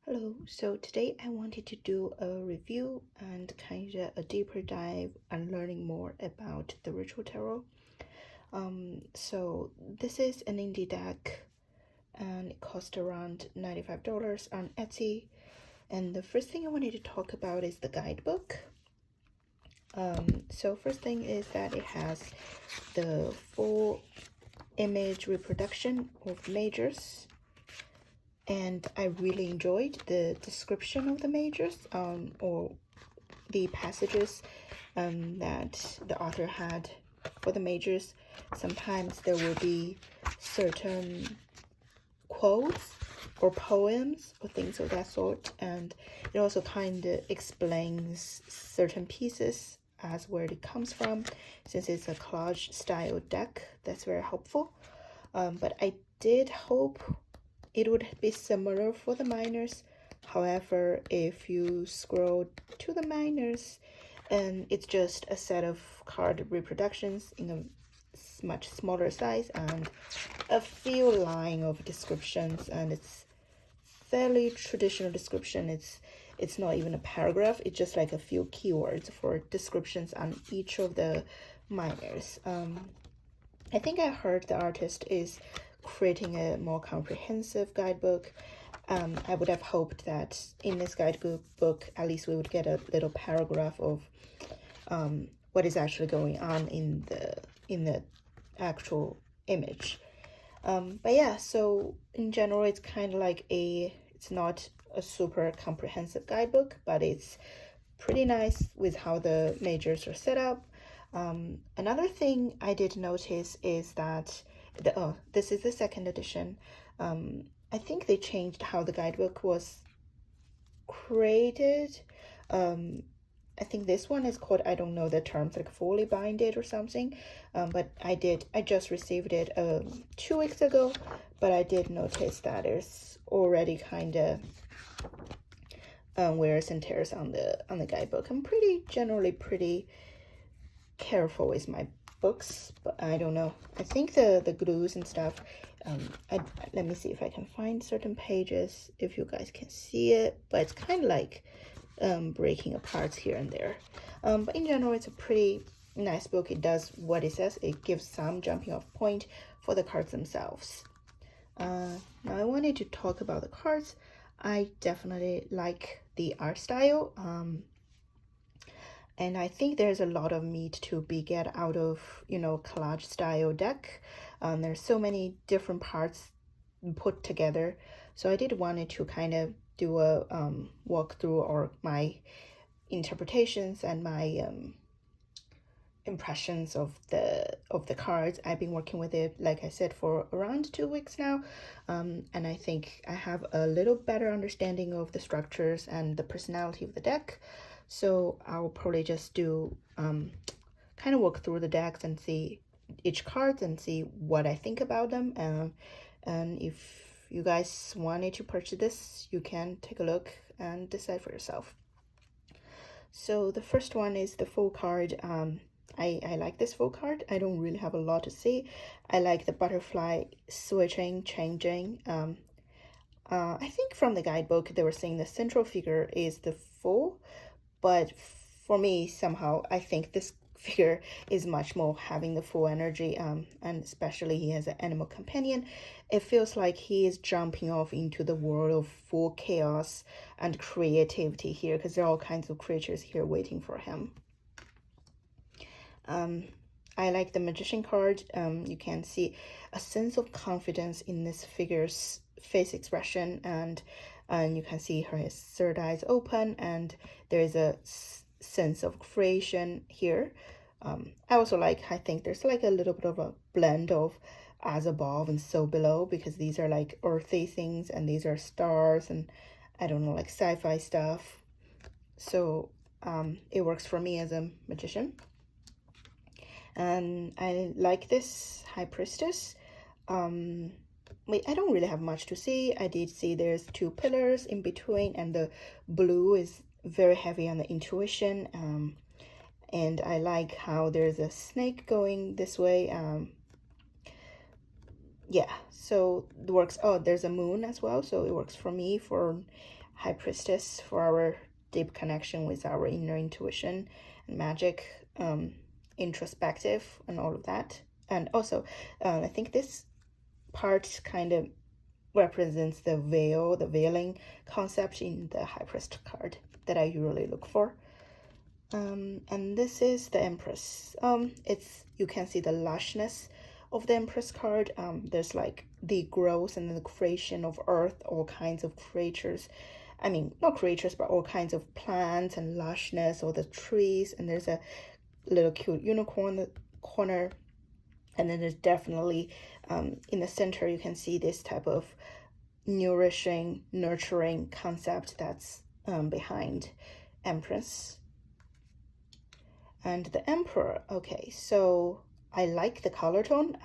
Hello, so today I wanted to do a review and kind of a deeper dive and learning more about the Ritual Tarot. So this is an indie deck and it cost around $95 on Etsy. And the first thing I wanted to talk about is the guidebook. So first thing is that it has the full image reproduction of majors, and I really enjoyed the description of the majors or the passages that the author had for the majors. Sometimes there will be certain quotes or poems or things of that sort, and it also kind of explains certain pieces as where it comes from. Since it's a collage style deck, that's very helpful. But I did hope it would be similar for the minors. However, if you scroll to the minors, and it's just a set of card reproductions in a much smaller size and a few line of descriptions, and it's fairly traditional description. It's not even a paragraph, it's just like a few keywords for descriptions on each of the minors. I think I heard the artist is creating a more comprehensive guidebook. I would have hoped that in this guidebook, at least we would get a little paragraph of what is actually going on in the actual image. But yeah, so in general, it's kind of like it's not a super comprehensive guidebook, but it's pretty nice with how the majors are set up. Another thing I did notice is that this is the second edition. I think they changed how the guidebook was created. I think this one is called, I don't know the terms, like fully binded or something. But I just received it 2 weeks ago, but I did notice that there's already kind of wears and tears on the guidebook. I'm generally pretty careful with my books, but I don't know. I think the glues and stuff. Let me see if I can find certain pages if you guys can see it, but it's kind of like breaking apart here and there. But in general, it's a pretty nice book. It does what it says. It gives some jumping off point for the cards themselves. Now I wanted to talk about the cards. I definitely like the art style. And I think there's a lot of meat to be get out of, collage style deck. There's so many different parts put together. So I did wanted to kind of do a walkthrough or my interpretations and my impressions of the cards. I've been working with it, like I said, for around 2 weeks now, and I think I have a little better understanding of the structures and the personality of the deck. So I'll probably just do kind of walk through the decks and see each card and see what I think about them. And if you guys wanted to purchase this, you can take a look and decide for yourself. So the first one is the full card. I like this full card. I don't really have a lot to say. I like the butterfly switching, changing. I think from the guidebook, they were saying the central figure is the full, but for me, somehow, I think this figure is much more having the full energy, and especially he has an animal companion. It feels like he is jumping off into the world of full chaos and creativity here, because there are all kinds of creatures here waiting for him. I like the magician card. You can see a sense of confidence in this figure's face expression, and you can see his third eyes open, and there is a sense of creation here. I think there's like a little bit of a blend of as above and so below, because these are like earthy things and these are stars and I don't know, like sci-fi stuff. So it works for me as a magician. And I like this High Priestess. I don't really have much to see. I did see there's two pillars in between, and the blue is very heavy on the intuition. And I like how there's a snake going this way. yeah, so it works. Oh, there's a moon as well, so it works for me, for High Priestess, for our deep connection with our inner intuition and magic, introspective, and all of that. And also, I think this part kind of represents the veil, the veiling concept in the High Priest card that I usually look for. And this is the Empress. It's, you can see the lushness of the Empress card. There's like the growth and the creation of earth, all kinds of creatures. I mean, not creatures, but all kinds of plants and lushness, or the trees. And there's a little cute unicorn in the corner. And then there's definitely, in the center, you can see this type of nourishing, nurturing concept that's behind Empress. And the Emperor, okay, so I like the color tone.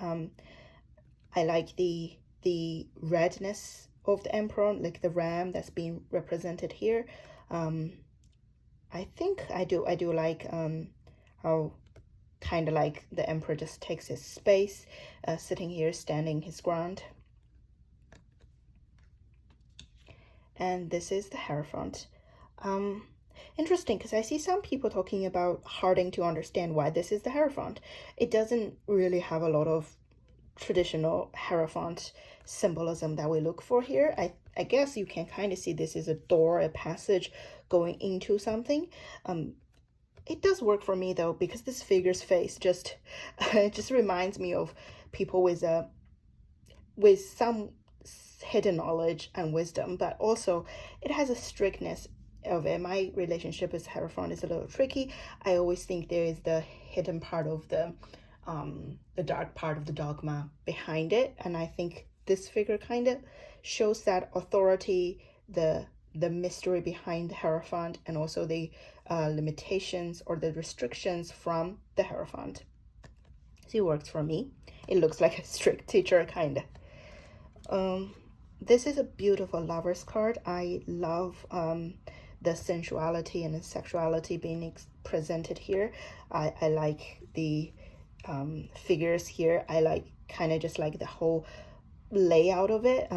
I like the redness of the Emperor, like the ram that's being represented here. I think I do like how kind of like the Emperor just takes his space, sitting here, standing his ground. And this is the Hierophant. Interesting, because I see some people talking about harding to understand why this is the Hierophant. It doesn't really have a lot of traditional Hierophant symbolism that we look for here. I guess you can kind of see this is a door, a passage going into something. It does work for me though, because this figure's face just it just reminds me of people with some hidden knowledge and wisdom, but also it has a strictness of it. My relationship with Hierophant is a little tricky. I always think there is the hidden part of the dark part of the dogma behind it, and I think this figure kind of shows that authority, the mystery behind the Hierophant, and also the limitations or the restrictions from the Hierophant. So it works for me. It looks like a strict teacher kind of. This is a beautiful Lover's card. I love the sensuality and the sexuality being presented here. I like the figures here. I like kind of just like the whole layout of it.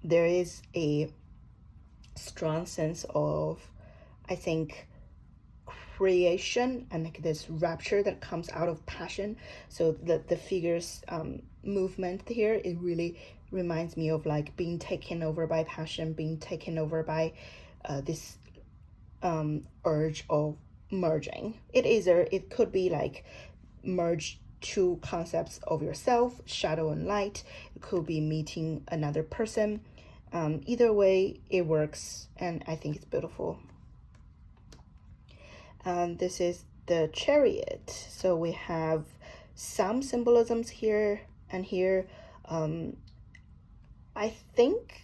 There is a strong sense of, I think, creation and like this rapture that comes out of passion. So the figures movement here, it really reminds me of like being taken over by passion, being taken over by this urge of merging. It could be like merge two concepts of yourself, shadow and light. It could be meeting another person. Either way, it works, and I think it's beautiful. This is the Chariot. So we have some symbolisms here and here. I think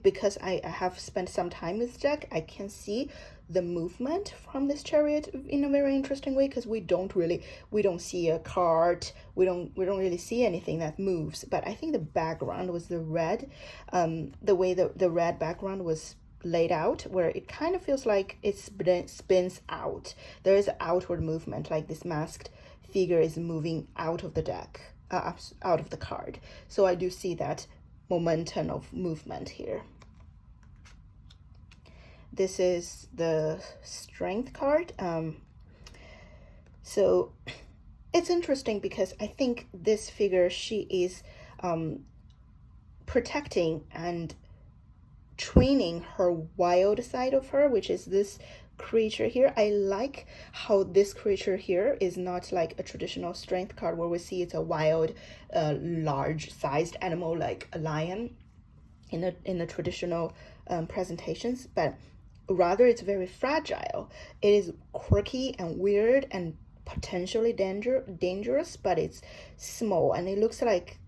because I have spent some time with this deck, I can see the movement from this Chariot in a very interesting way, because we don't see a cart, we don't really see anything that moves. But I think the background was the red, the way the red background was laid out, where it kind of feels like it spins out. There is outward movement, like this masked figure is moving out of the deck, out of the card. So I do see that momentum of movement here. This is the Strength card. So it's interesting because I think this figure, she is protecting and training her wild side of her, which is this creature here. I like how this creature here is not like a traditional Strength card where we see it's a wild, large sized animal like a lion in the traditional presentations, but rather it's very fragile. It is quirky and weird and potentially dangerous, but it's small, and it looks like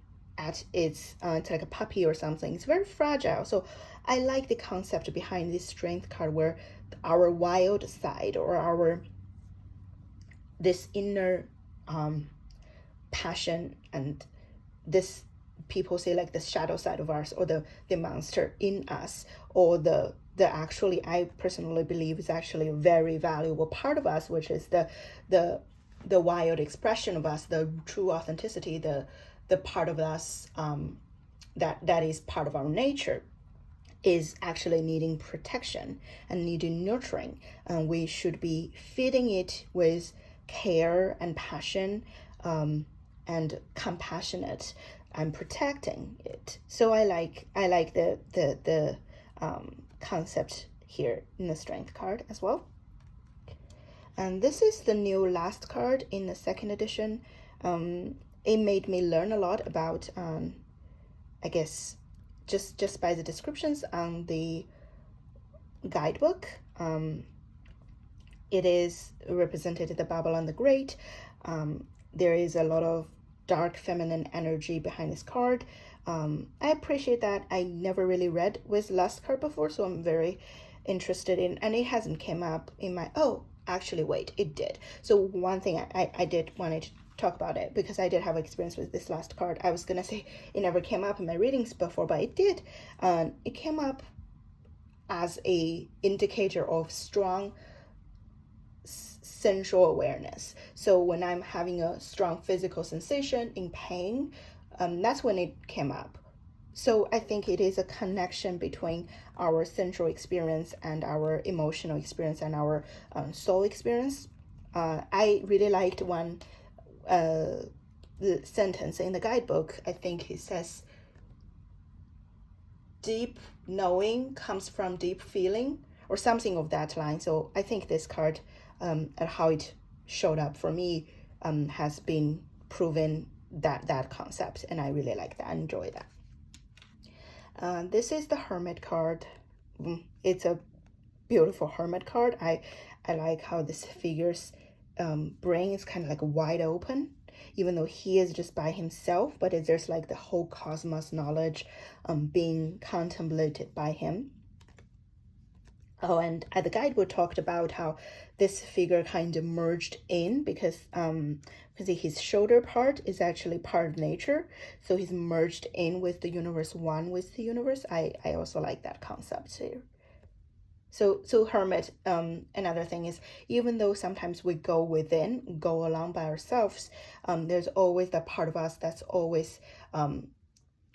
it's like a puppy or something. It's very fragile. So I like the concept behind this Strength card, where our wild side, or this inner passion, and this, people say like the shadow side of us, or the monster in us, or the actually, I personally believe is actually a very valuable part of us, which is the wild expression of us, the true authenticity, the the part of us that is part of our nature is actually needing protection and needing nurturing, and we should be feeding it with care and passion, and compassionate, and protecting it. So I like the concept here in the strength card as well. And this is the new last card in the second edition. It made me learn a lot about, I guess, just by the descriptions on the guidebook. It is represented the Babylon the Great. There is a lot of dark feminine energy behind this card. I appreciate that. I never really read with last card before, so I'm very interested in, and it hasn't came up in my, oh, actually, wait, it did. So one thing I did wanted to talk about it, because I did have experience with this last card. I was gonna say it never came up in my readings before, but it did. It came up as a indicator of strong sensual awareness. So when I'm having a strong physical sensation in pain, that's when it came up. So I think it is a connection between our sensual experience and our emotional experience and our soul experience. I really liked one the sentence in the guidebook. I think it says, deep knowing comes from deep feeling, or something of that line. So I think this card, and how it showed up for me, has been proven that concept, and I really like that, I enjoy that. This is the Hermit card. It's a beautiful Hermit card. I like how this figure's brain is kind of like wide open, even though he is just by himself, but there's like the whole cosmos knowledge being contemplated by him. Oh, and the guidebook talked about how this figure kind of merged in, because his shoulder part is actually part of nature, so he's merged in with the universe, one with the universe. I also like that concept here. So Hermit, another thing is, even though sometimes we go within, go along by ourselves, there's always that part of us that's always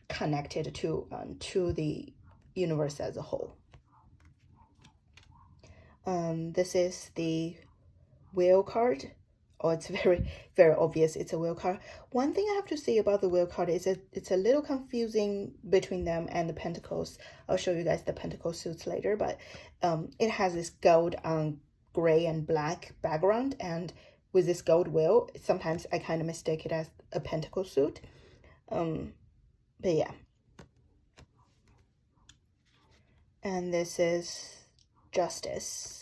connected to the universe as a whole. This is the Wheel card. Oh, it's very, very obvious it's a Wheel card. One thing I have to say about the Wheel card is it's a little confusing between them and the Pentacles. I'll show you guys the Pentacle suits later, but it has this gold on gray and black background, and with this gold wheel, sometimes I kind of mistake it as a Pentacle suit. But yeah. And this is Justice.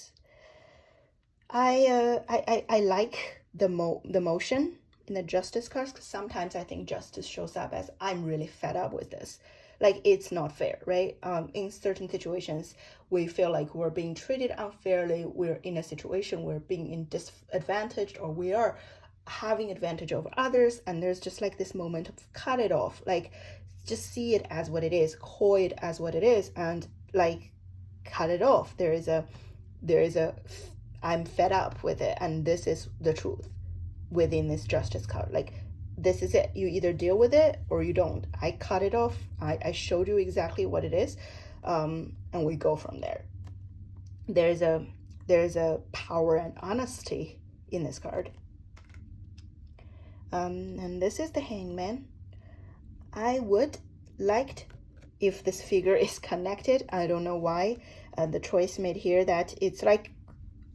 I like the motion in the Justice cards, because sometimes I think Justice shows up as, I'm really fed up with this. Like, it's not fair, right? In certain situations, we feel like we're being treated unfairly. We're in a situation we're being disadvantaged, or we are having advantage over others, and there's just like this moment of cut it off. Like, just see it as what it is, call it as what it is, and like cut it off. There is a I'm fed up with it, and this is the truth within this Justice card. Like, this is it. You either deal with it or you don't. I cut it off. I showed you exactly what it is, and we go from there. There's a power and honesty in this card. And this is the Hangman. I would liked if this figure is connected. I don't know why the choice made here that it's like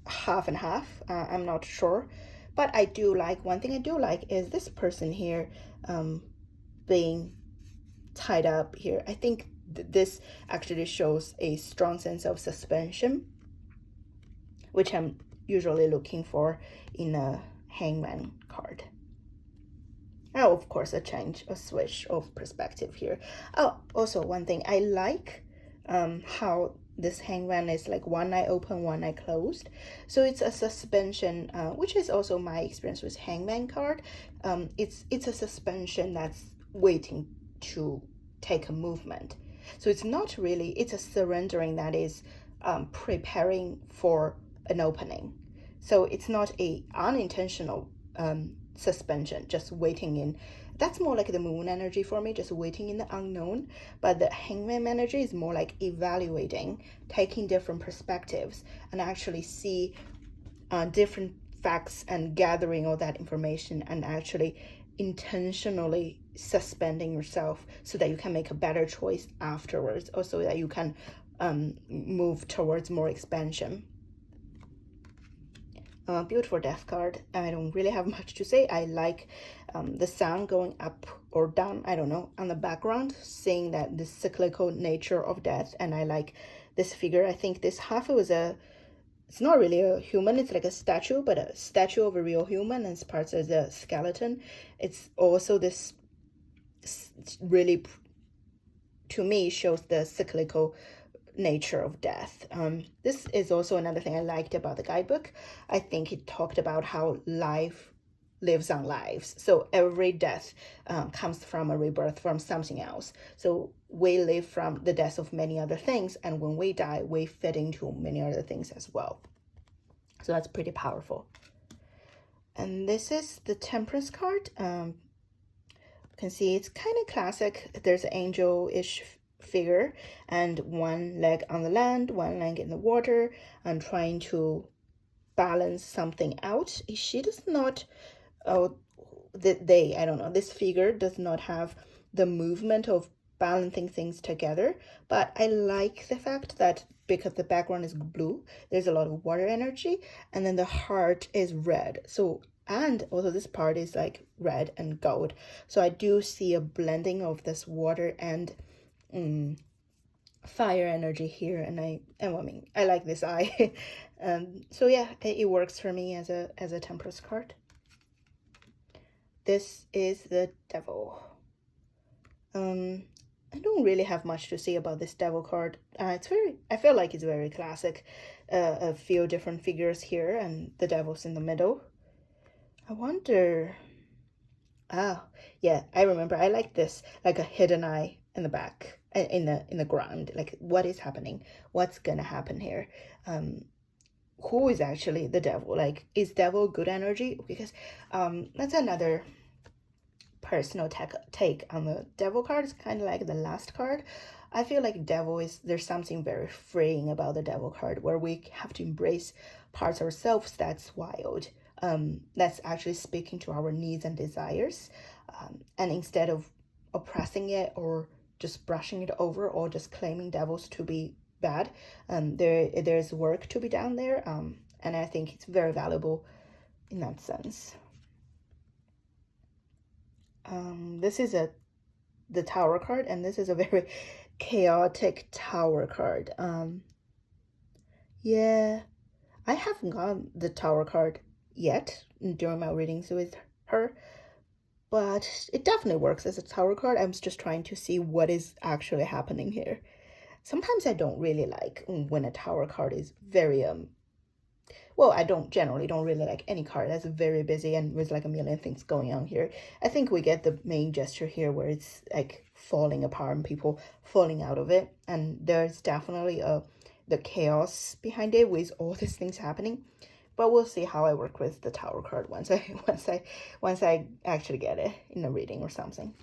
half and half. I'm not sure, but I do like, one thing I do like is this person here being tied up here. I think this actually shows a strong sense of suspension, which I'm usually looking for in a Hangman card. Oh, of course, a switch of perspective here. Oh, also one thing I like, how this Hangman is like one eye open, one eye closed. So it's a suspension, which is also my experience with Hangman card. It's a suspension that's waiting to take a movement. So it's not really, it's a surrendering that is preparing for an opening. So it's not a unintentional suspension, just waiting in that's more like the moon energy for me, just waiting in the unknown. But the hangman energy is more like evaluating, taking different perspectives, and actually see different facts and gathering all that information and actually intentionally suspending yourself so that you can make a better choice afterwards, or so that you can move towards more expansion. Beautiful death card. I don't really have much to say. I like the sound going up or down, I don't know, on the background, saying that the cyclical nature of death. And I like this figure. I think this half was it's not really a human, it's like a statue, but a statue of a real human, and it's parts as a skeleton. It's also this really, to me, shows the cyclical nature of death. This is also another thing I liked about the guidebook. I think it talked about how life lives on lives. So every death comes from a rebirth from something else. So we live from the death of many other things, and when we die, we fit into many other things as well. So that's pretty powerful. And this is the Temperance card. You can see it's kind of classic. There's an angel-ish figure and one leg on the land, one leg in the water, and trying to balance something out. She does not, I don't know, this figure does not have the movement of balancing things together, but I like the fact that because the background is blue, there's a lot of water energy, and then the heart is red. So, and also this part is like red and gold. So I do see a blending of this water and fire energy here, and I mean, I like this eye. So yeah, it works for me as a Temperance card. This is the Devil. I don't really have much to say about this Devil card. It's very, I feel like it's very classic. A few different figures here, and the Devil's in the middle. I wonder. Oh, yeah, I remember. I like this, like a hidden eye in the back, in the ground. Like, what is happening? What's gonna happen here? Who is actually the devil? Like, is devil good energy? Because that's another personal take on the devil card. It's kind of like the last card. I feel like devil is, there's something very freeing about the devil card, where we have to embrace parts of ourselves that's wild. That's actually speaking to our needs and desires, and instead of oppressing it or just brushing it over or just claiming devils to be bad, there's work to be done there, and I think it's very valuable in that sense. This is the Tower card, and this is a very chaotic Tower card. Yeah, I haven't gotten the Tower card yet during my readings with her, but it definitely works as a Tower card. I'm just trying to see what is actually happening here. Sometimes I don't really like when a Tower card is very well, I generally don't really like any card that's very busy and with like a million things going on here. I think we get the main gesture here where it's like falling apart and people falling out of it, and there's definitely the chaos behind it with all these things happening. But we'll see how I work with the Tower card once I actually get it in a reading or something.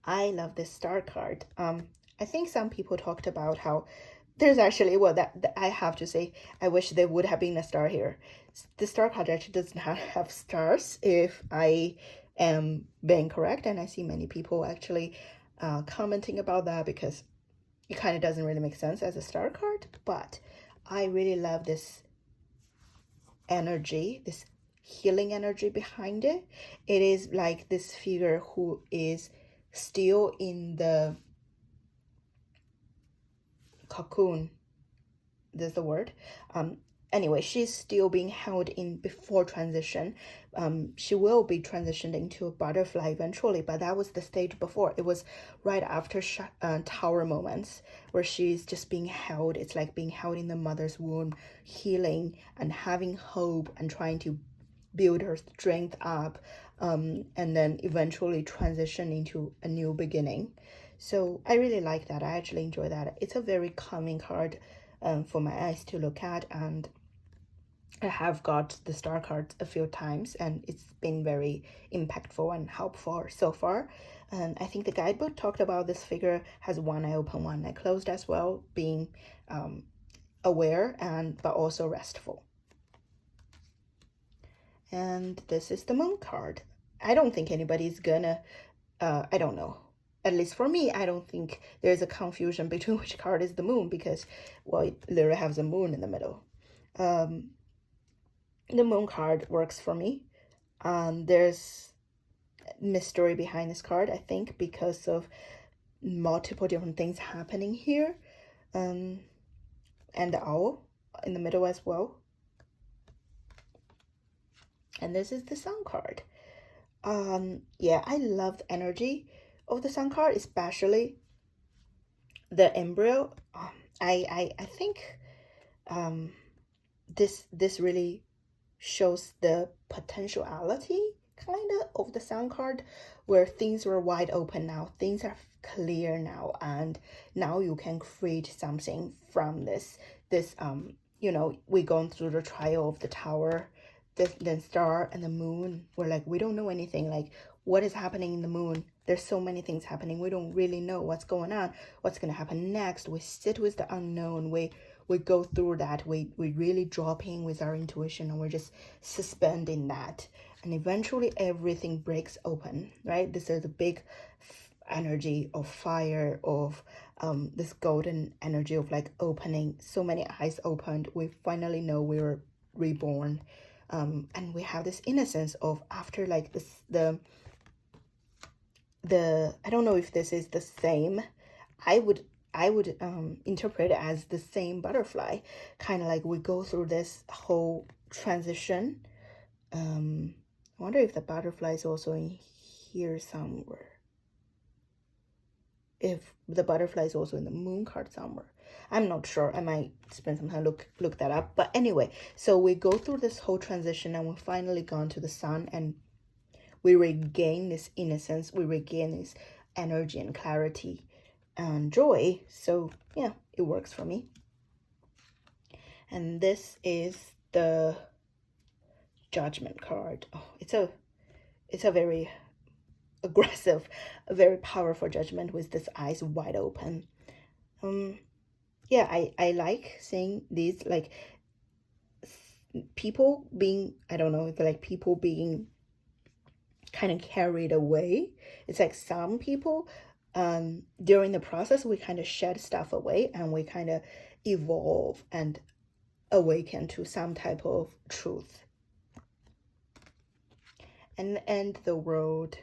I love this Star card. I think some people talked about how there's actually, well, that I have to say, I wish there would have been a star here. The Star card actually does not have stars, if I am being correct, and I see many people actually commenting about that because it kind of doesn't really make sense as a Star card. But I really love this energy, this healing energy behind it. It is like this figure who is still in the cocoon, there's the word. Anyway, she's still being held in before transition. She will be transitioned into a butterfly eventually, but that was the stage before. It was right after Tower moments, where she's just being held. It's like being held in the mother's womb, healing and having hope and trying to build her strength up, and then eventually transition into a new beginning. So I really like that. I actually enjoy that. It's a very calming card for my eyes to look at, and I have got the star card a few times, and it's been very impactful and helpful so far. And I think the guidebook talked about this figure has one eye open, one eye closed as well, being aware and but also restful. And this is the moon card. I don't think anybody's gonna, I don't know. At least for me, I don't think there's a confusion between which card is the moon because, well, it literally has a moon in the middle. The moon card works for me. There's mystery behind this card, I think, because of multiple different things happening here. And the owl in the middle as well. And this is the sun card. Yeah, I love the energy of the sun card, especially the embryo. I think this really shows the potentiality kind of the sun card, where things were wide open now, things are clear now, and now you can create something from this you know, we're going through the trial of the tower, the star and the moon. We're like, we don't know anything, like what is happening in the moon. There's so many things happening, we don't really know what's going on, what's going to happen next. We sit with the unknown, we go through that, we really drop in with our intuition, and we're just suspending that, and eventually everything breaks open, right? This is a big energy of fire, of this golden energy of like opening, so many eyes opened, we finally know we were reborn. And we have this innocence of, after like this, the I don't know if this is the same, I would interpret it as the same butterfly, kind of like we go through this whole transition. I wonder if the butterfly is also in here somewhere, if the butterfly is also in the moon card somewhere. I'm not sure, I might spend some time look that up. But anyway, so we go through this whole transition, and we finally gone to the sun, and we regain this innocence, we regain this energy and clarity and joy. So yeah, it works for me. And this is the Judgment card. Oh, it's a very aggressive, a very powerful judgment with this eyes wide open. Yeah, I like seeing these, like people being, I don't know, like people being kind of carried away. It's like some people, during the process, we kind of shed stuff away, and we kind of evolve and awaken to some type of truth. And the world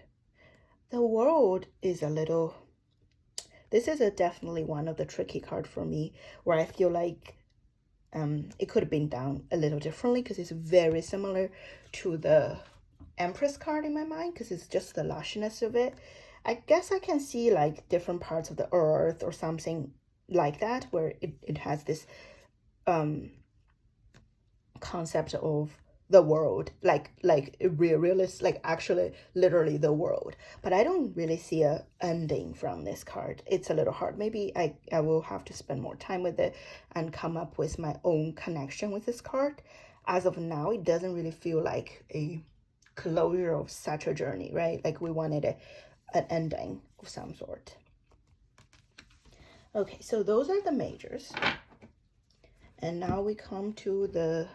is a little, this is definitely one of the tricky card for me, where I feel like it could have been done a little differently, because it's very similar to the Empress card in my mind, because it's just the lushness of it. I guess I can see like different parts of the earth or something like that, where it has this concept of the world, like realist, like actually literally the world. But I don't really see a ending from this card. It's a little hard. Maybe I will have to spend more time with it and come up with my own connection with this card. As of now, it doesn't really feel like a closure of such a journey, right? Like we wanted an ending of some sort. Okay, so those are the majors. And now we come to the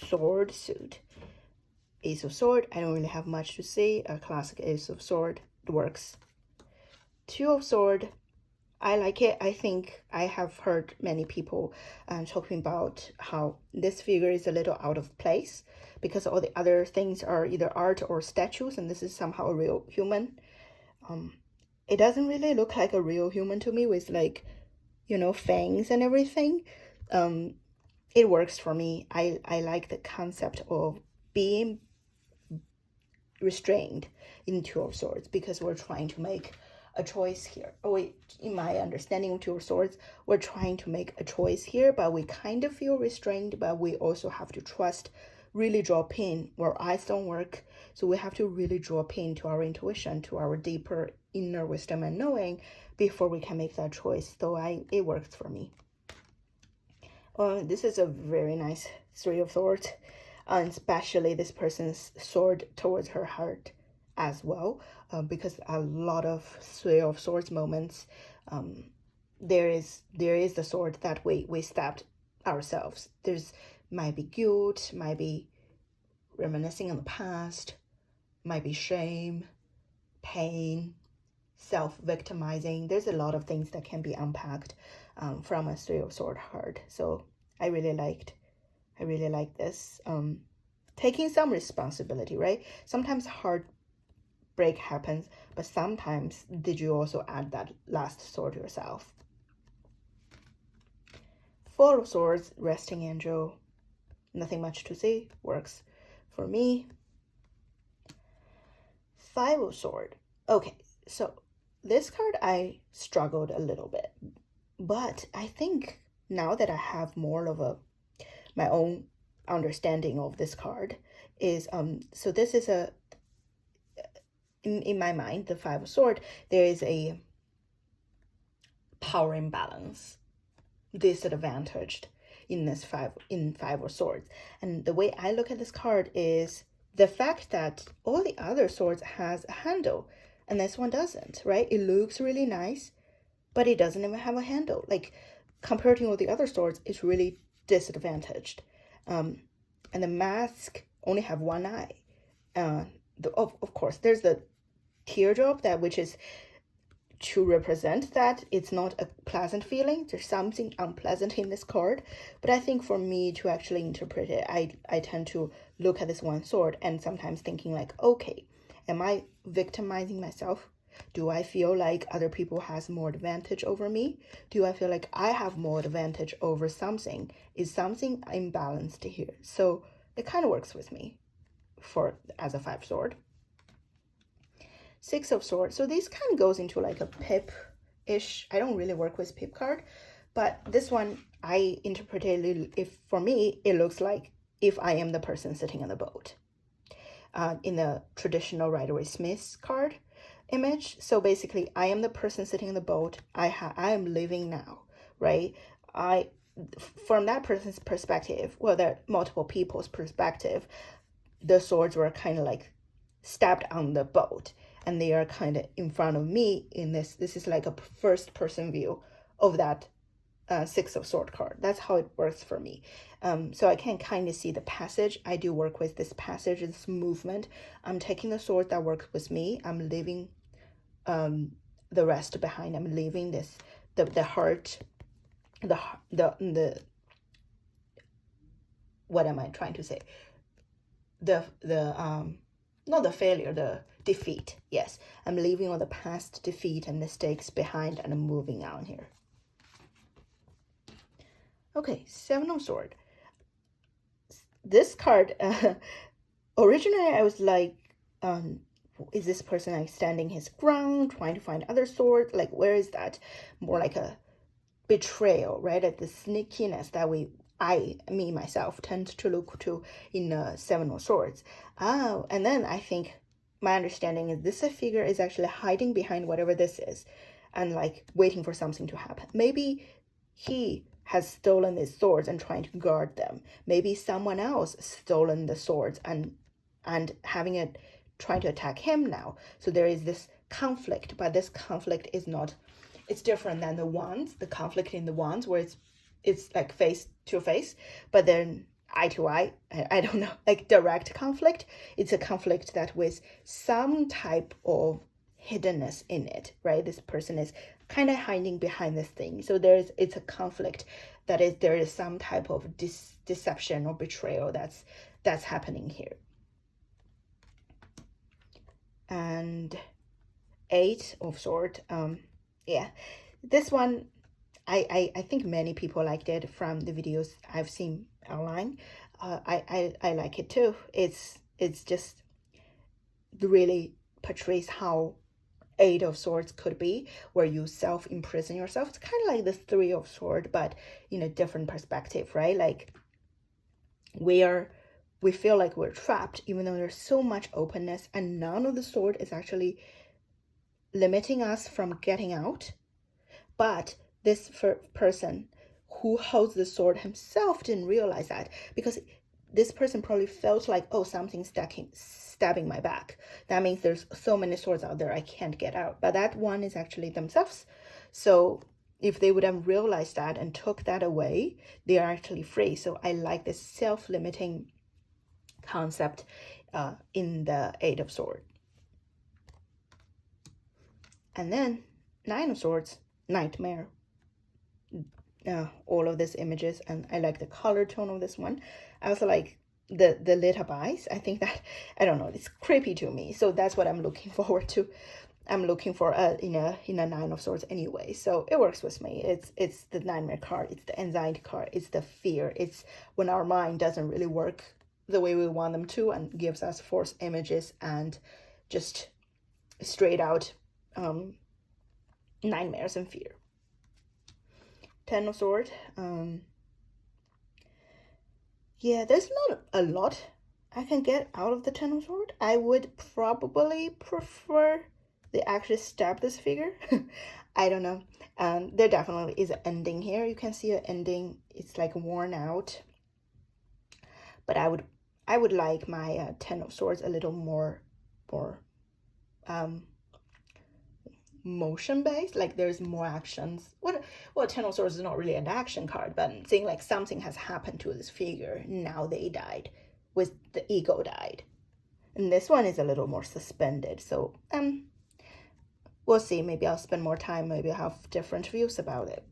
sword suit. Ace of Sword, I don't really have much to say. A classic Ace of Sword, it works. Two of Sword, I like it. I think I have heard many people talking about how this figure is a little out of place, because all the other things are either art or statues, and this is somehow a real human. It doesn't really look like a real human to me, with like, you know, fangs and everything. It works for me. I like the concept of being restrained in Two of Swords, because we're trying to make a choice here. In my understanding of Two of Swords, we're trying to make a choice here, but we kind of feel restrained, but we also have to trust, really drop in where eyes don't work. So we have to really drop into our intuition, to our deeper inner wisdom and knowing, before we can make that choice. So it works for me. This is a very nice Three of Swords, and especially this person's sword towards her heart as well, because a lot of Three of Swords moments, there is the sword that we stabbed ourselves. There's might be guilt, might be reminiscing on the past, might be shame, pain, self-victimizing. There's a lot of things that can be unpacked from a Three of Swords card. So I really like this. Taking some responsibility, right? Sometimes heartbreak happens, but sometimes did you also add that last sword yourself? Four of Swords, Resting Angel. Nothing much to say. Works for me. Five of Swords. Okay, so this card I struggled a little bit, but I think now that I have more of my own understanding of this card is so this is in my mind, the Five of Swords, there is a power imbalance, disadvantaged in this Five of Swords. And the way I look at this card is the fact that all the other swords has a handle and this one doesn't, right? It looks really nice, but it doesn't even have a handle. Like, compared to all the other swords, it's really disadvantaged. And the mask only have one eye. Of course, there's the teardrop, which is to represent that it's not a pleasant feeling. There's something unpleasant in this card. But I think for me to actually interpret it, I tend to look at this one sword and sometimes thinking like, okay, am I victimizing myself? Do I feel like other people has more advantage over me? Do I feel like I have more advantage over something? Is something imbalanced here? So it kind of works with me as a Five Sword. Six of Swords. So this kind of goes into like a pip-ish. I don't really work with pip card, but this one I interpreted, if for me, it looks like if I am the person sitting on the boat. In the traditional Rider-Waite-Smith card image. So basically, I am the person sitting in the boat. I am living now, right? From that person's perspective, well, there are multiple people's perspective, the swords were kind of like stabbed on the boat, and they are kind of in front of me in this. This is like a first person view of that Six of Swords card. That's how it works for me. So I can kind of see the passage. I do work with this passage, this movement. I'm taking the sword that works with me. I'm leaving the rest behind. I'm leaving this, the heart, the what am I trying to say? Not the failure, the defeat. Yes, I'm leaving all the past defeat and mistakes behind, and I'm moving on here. Okay, Seven of Swords. This card, originally I was like, is this person like standing his ground, trying to find other swords? Like, where is that? More like a betrayal, right? Like the sneakiness that me myself tend to look to in Seven of Swords. And then I think my understanding is this figure is actually hiding behind whatever this is and like waiting for something to happen. Maybe he has stolen his swords and trying to guard them. Maybe someone else stolen the swords and having it trying to attack him now. So there is this conflict, but this conflict is not, it's different than the Wands, the conflict in the Wands where it's like face to face, but then eye to eye, I don't know, like direct conflict. It's a conflict that with some type of hiddenness in it, right? This person is kind of hiding behind this thing. So it's a conflict that is, there is some type of deception or betrayal that's happening here. And Eight of Swords. Yeah, this one, I think many people liked it from the videos I've seen online. I like it too. It's just really portrays how Eight of Swords could be, where you self-imprison yourself. It's kind of like the Three of Swords, but in a different perspective, right? Like we feel like we're trapped, even though there's so much openness, and none of the sword is actually limiting us from getting out. But this person who holds the sword himself didn't realize that, because this person probably felt like, oh, something's stabbing my back. That means there's so many swords out there I can't get out. But that one is actually themselves. So if they would have realized that and took that away, they are actually free. So I like this self-limiting concept in the Eight of Swords. And then Nine of Swords, Nightmare. All of these images, and I like the color tone of this one. I also like the lit up eyes. I think that, I don't know, it's creepy to me. So that's what I'm looking forward to. I'm looking for in a Nine of Swords anyway. So it works with me. It's the nightmare card. It's the anxiety card. It's the fear. It's when our mind doesn't really work the way we want them to and gives us false images and just straight out nightmares and fear. Ten of Swords. Yeah, there's not a lot I can get out of the Ten of Swords. I would probably prefer they actually stab this figure. I don't know. There definitely is an ending here. You can see an ending. It's like worn out. But I would like my Ten of Swords a little more motion based, like there's more actions. Well, Ten of Swords is not really an action card, but I'm saying like something has happened to this figure. Now they died, with the ego died, and this one is a little more suspended. So we'll see. Maybe I'll spend more time. Maybe I'll have different views about it.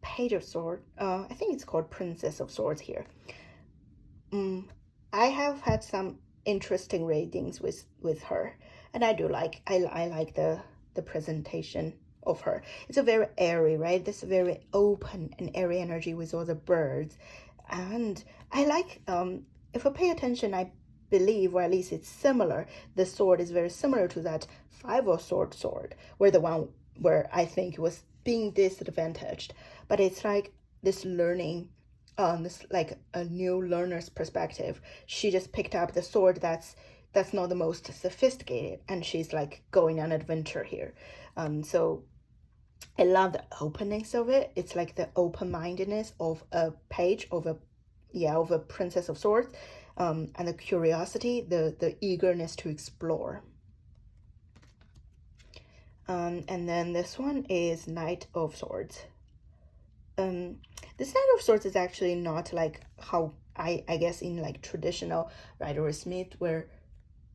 Page of Swords. I think it's called Princess of Swords here. I have had some interesting readings with her. And I do like, I like the presentation of her. It's a very airy, right? This very open and airy energy with all the birds. And I like, if I pay attention, I believe, or at least it's similar, the sword is very similar to that Five of Swords sword, where the one where I think was being disadvantaged. But it's like this learning, this like a new learner's perspective. She just picked up the sword that's not the most sophisticated, and she's like going on adventure here. So I love the openness of it. It's like the open-mindedness of a page of a Princess of Swords, and the curiosity, the eagerness to explore. And then this one is Knight of Swords. This Knight of Swords is actually not like how I guess in like traditional Rider-Waite-Smith, where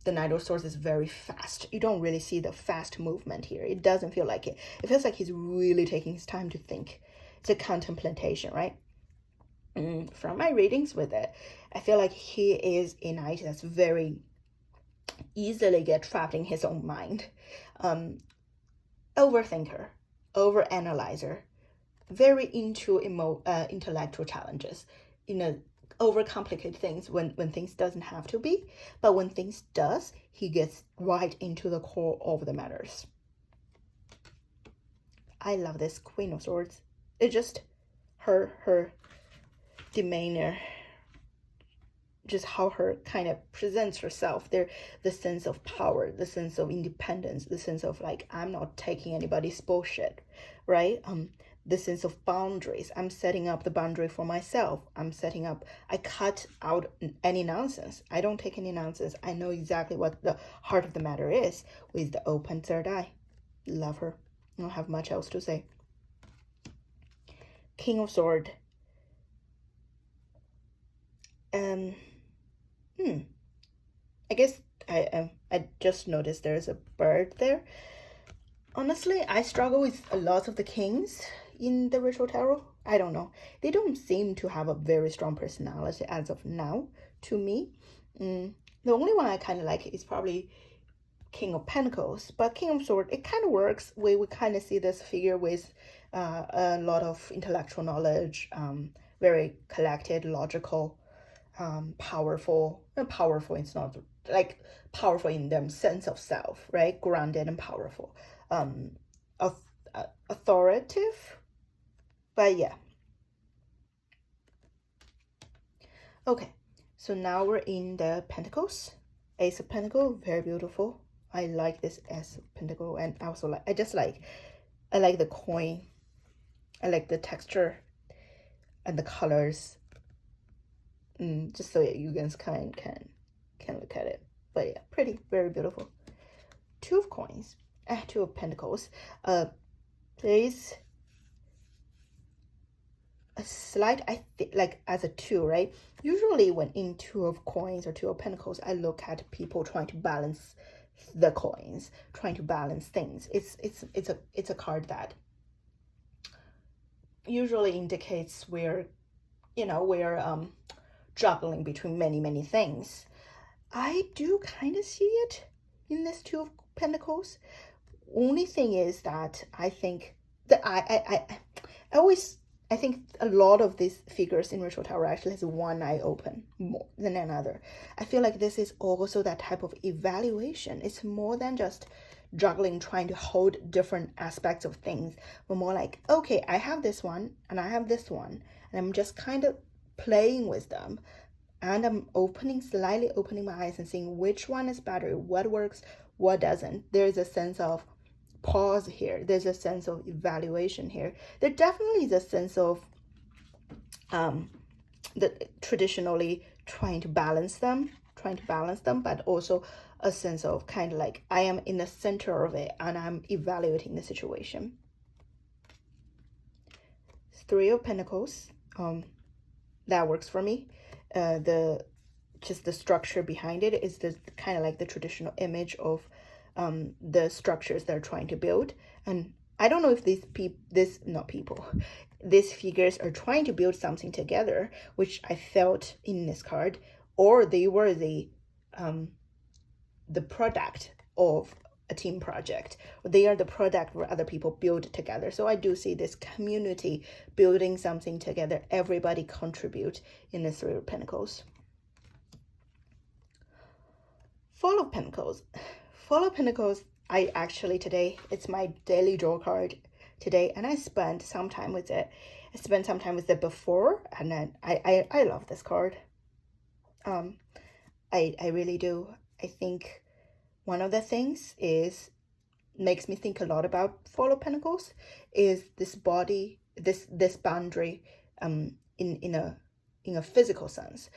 the Knight of Swords is very fast. You don't really see the fast movement here. It doesn't feel like it. It feels like he's really taking his time to think. It's a contemplation, right? From my readings with it, I feel like he is a knight that's very easily get trapped in his own mind. Overthinker, overanalyzer, very into intellectual challenges. Overcomplicate things when things doesn't have to be, but when things does, he gets right into the core of the matters. I love this Queen of Swords. It's just her demeanor, just how her kind of presents herself there, the sense of power, the sense of independence, the sense of like, I'm not taking anybody's bullshit, right? The sense of boundaries. I'm setting up the boundary for myself. I cut out any nonsense. I don't take any nonsense. I know exactly what the heart of the matter is, with the open third eye. Love her. I don't have much else to say. King of Swords. I guess I just noticed there's a bird there. Honestly, I struggle with a lot of the kings in the Ritual Tarot. I don't know. They don't seem to have a very strong personality as of now, to me. The only one I kind of like is probably King of Pentacles. But King of Swords, it kind of works. We kind of see this figure with a lot of intellectual knowledge, very collected, logical, powerful. Powerful, it's not like powerful in the sense of self, right? Grounded and powerful. Authoritative, but yeah. Okay, so now we're in the Pentacles. Ace of Pentacles, very beautiful. I like this Ace of Pentacles, and also I like the coin I like the texture and the colors. Just so you guys can look at it. But yeah, pretty, very beautiful. Two of coins, two of pentacles. There is a slight, I think, like as a two, right? Usually when in two of coins or two of pentacles, I look at people trying to balance the coins, trying to balance things. It's a card that usually indicates we're juggling between many things. I do kind of see it in this two of pentacles. Only thing is that I think that I think a lot of these figures in Ritual Tower actually has one eye open more than another. I feel like this is also that type of evaluation. It's more than just juggling, trying to hold different aspects of things, but more like, okay, I have this one and I have this one, and I'm just kind of playing with them, and I'm slightly opening my eyes and seeing which one is better, what works, what doesn't. There's a sense of pause here. There's a sense of evaluation here. There definitely is a sense of traditionally trying to balance them, but also a sense of kind of like I am in the center of it and I'm evaluating the situation. Three of Pentacles, that works for me. The structure behind it is the kind of like the traditional image of the structures they're trying to build. And I don't know if these figures are trying to build something together, which I felt in this card, or they were the product of a team project. They are the product where other people build together. So I do see this community building something together. Everybody contribute in the Three of Pentacles. Four of Pentacles. Four of Pentacles, I actually today, it's my daily draw card today, and I spent some time with it. I spent some time with it before, and then I love this card. I really do. I think one of the things makes me think a lot about Four of Pentacles is this body, this boundary in a physical sense.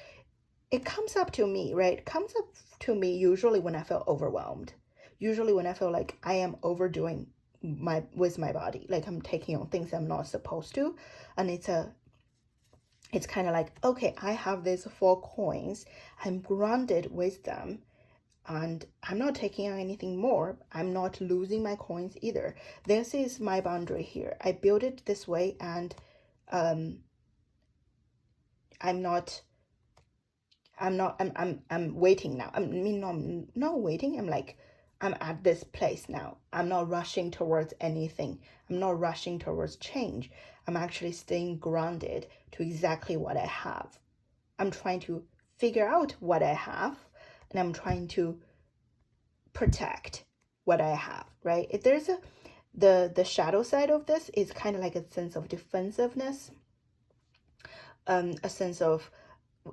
It comes up to me, right? It comes up to me usually when I feel overwhelmed. Usually when I feel like I am overdoing with my body, like I'm taking on things I'm not supposed to. And it's kind of like, okay, I have these 4 coins. I'm grounded with them. And I'm not taking on anything more. I'm not losing my coins either. This is my boundary here. I built it this way, and I'm waiting now. I'm not waiting. I'm at this place now. I'm not rushing towards anything. I'm not rushing towards change. I'm actually staying grounded to exactly what I have. I'm trying to figure out what I have, and I'm trying to protect what I have, right? If there's the shadow side of this is kind of like a sense of defensiveness, a sense of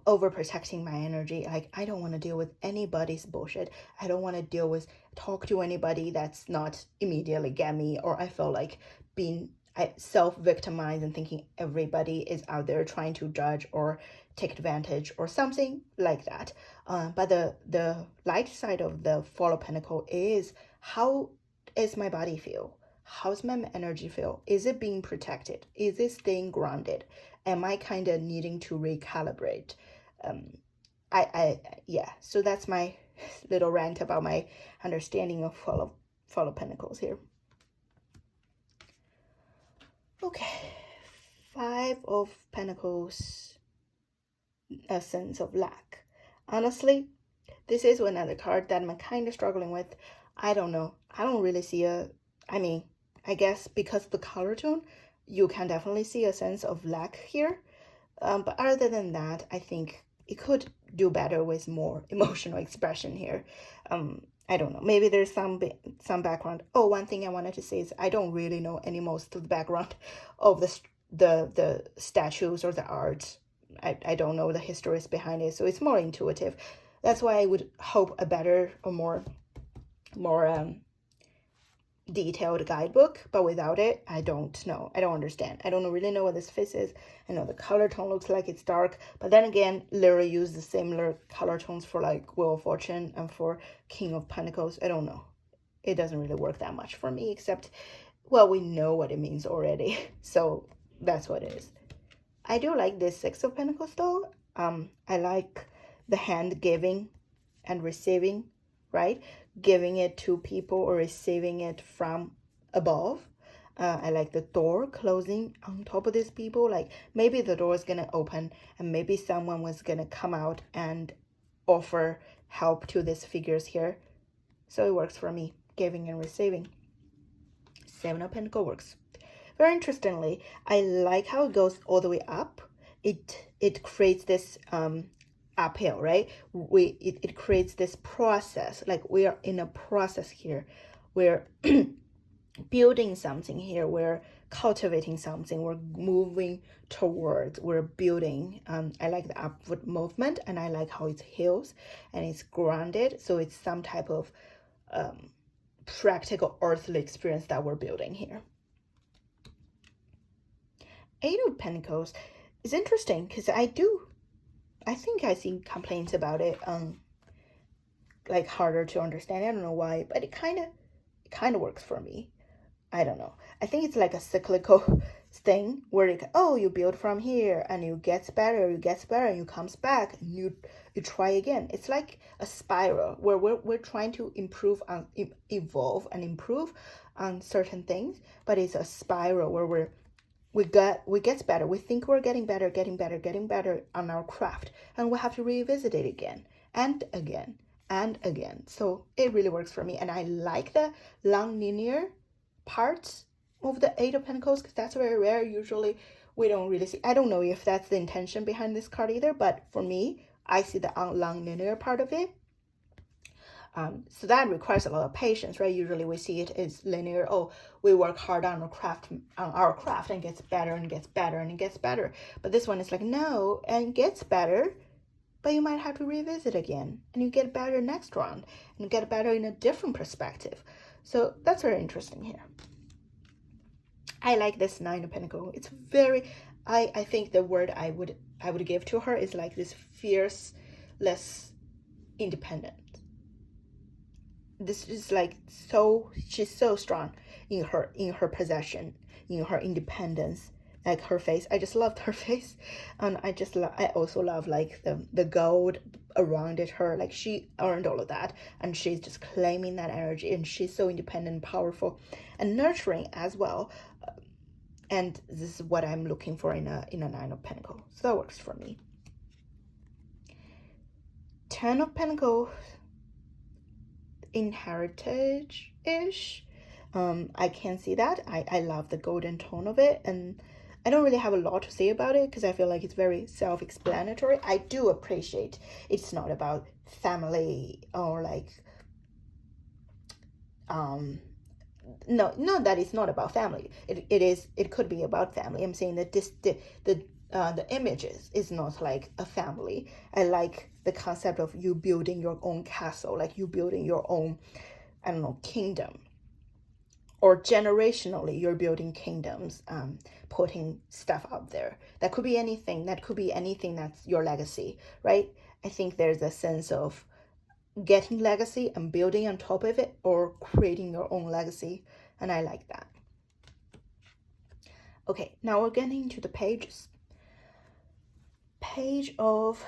overprotecting my energy. Like, I don't want to deal with anybody's bullshit. I don't want to talk to anybody that's not immediately get me, or I feel like being self-victimized and thinking everybody is out there trying to judge or take advantage or something like that. But the light side of the Four of Pentacles is, how is my body feel? How's my energy feel? Is it being protected? Is it staying grounded? Am I kind of needing to recalibrate? Yeah, so that's my little rant about my understanding of Four of Pentacles here. Okay, Five of Pentacles, a sense of lack. Honestly, this is another card that I'm kind of struggling with. I don't know. I don't really see I guess because of the color tone, you can definitely see a sense of lack here. But other than that, I think it could do better with more emotional expression here. I don't know. Maybe there's some background. Oh, one thing I wanted to say is I don't really know most of the background of the statues or the art. I don't know the histories behind it, so it's more intuitive. That's why I would hope a better or more detailed guidebook, but without it, I don't know. I don't understand. I don't really know what this face is. I know the color tone looks like it's dark, but then again, Lyra used the similar color tones for like Wheel of Fortune and for King of Pentacles. I don't know. It doesn't really work that much for me, except, well, we know what it means already. So that's what it is. I do like this Six of Pentacles though. I like the hand giving and receiving, right? Giving it to people or receiving it from above. I like the door closing on top of these people. Like maybe the door is gonna open and maybe someone was gonna come out and offer help to these figures here. So it works for me, giving and receiving. Seven of Pentacles works. Very interestingly, I like how it goes all the way up. It creates this uphill, right? It creates this process. Like we are in a process here. We're building something here. We're cultivating something. We're moving towards. We're building. I like the upward movement, and I like how it heals and it's grounded. So it's some type of practical earthly experience that we're building here. Eight of Pentacles is interesting because I think I see complaints about it, like harder to understand. I don't know why, but it kind of works for me. I don't know. I think it's like a cyclical thing where you build from here and you get better, and you comes back and you try again. It's like a spiral where we're trying to improve on evolve and improve on certain things, but it's a spiral where we get better. We think we're getting better on our craft, and we have to revisit it again and again and again. So it really works for me, and I like the long linear parts of the Eight of Pentacles because that's very rare. Usually we don't really see. I don't know if that's the intention behind this card either, but for me, I see the long linear part of it. So that requires a lot of patience, right? Usually we see it as linear. Oh, we work hard on our craft and gets better and gets better and it gets better. But this one is like, no, and it gets better, but you might have to revisit again and you get better next round and you get better in a different perspective. So that's very interesting here. I like this Nine of Pentacles. It's very, I think the word I would give to her is like this fierceless independent. This is like she's so strong in her possession, in her independence, like her face. I just loved her face, and I also love like the gold around her. Like she earned all of that, and she's just claiming that energy, and she's so independent, powerful, and nurturing as well. And this is what I'm looking for in a Nine of Pentacles. So that works for me. Ten of Pentacles. Inheritage-ish. I can see that. I love the golden tone of it, and I don't really have a lot to say about it because I feel like it's very self-explanatory. I do appreciate it's not about family or like no, that it's not about family. It could be about family. I'm saying that the images is not like a family. I like the concept of you building your own castle, like you building your own, I don't know, kingdom. Or generationally, you're building kingdoms, putting stuff out there. That could be anything. That could be anything that's your legacy, right? I think there's a sense of getting legacy and building on top of it, or creating your own legacy, and I like that. Okay, now we're getting into the pages. Page of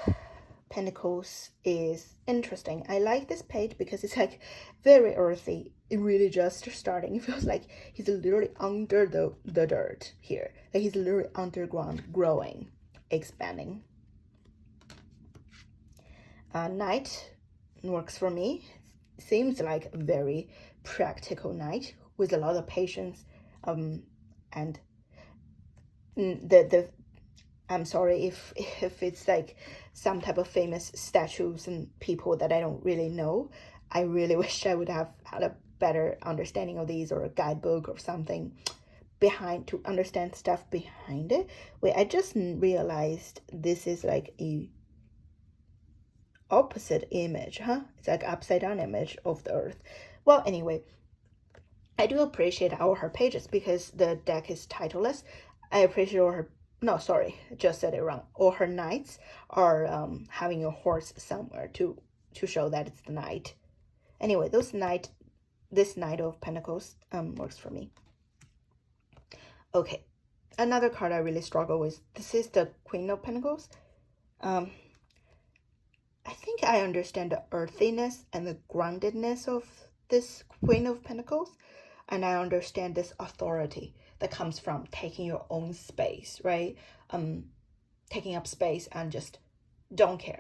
Pentacles is interesting. I like this page because it's like very earthy. It really just starting. It feels like he's literally under the dirt here. Like he's literally underground, growing, expanding. Knight works for me. Seems like a very practical knight with a lot of patience. And I'm sorry if it's like some type of famous statues and people that I don't really know. I really wish I would have had a better understanding of these, or a guidebook or something behind to understand stuff behind it. Wait, I just realized this is like a opposite image, huh? It's like upside down image of the earth. Well, anyway, I do appreciate all her pages because the deck is titleless. I appreciate all her, no, sorry, I just said it wrong. All her knights are having a horse somewhere to show that it's the knight. Anyway, this Knight of Pentacles works for me. Okay, another card I really struggle with. This is the Queen of Pentacles. I think I understand the earthiness and the groundedness of this Queen of Pentacles, and I understand this authority that comes from taking your own space, right? Taking up space and just don't care,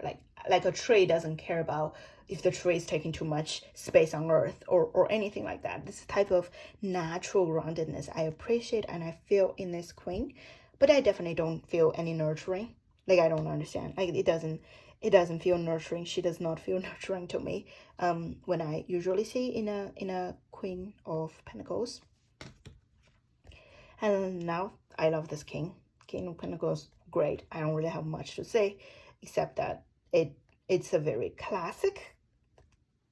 like a tree doesn't care about if the tree is taking too much space on earth or anything like that. This type of natural groundedness I appreciate and I feel in this queen, but I definitely don't feel any nurturing. Like, I don't understand, like it doesn't feel nurturing. She does not feel nurturing to me when I usually see in a Queen of Pentacles. And now I love this King of Pentacles. Great. I don't really have much to say except that it's a very classic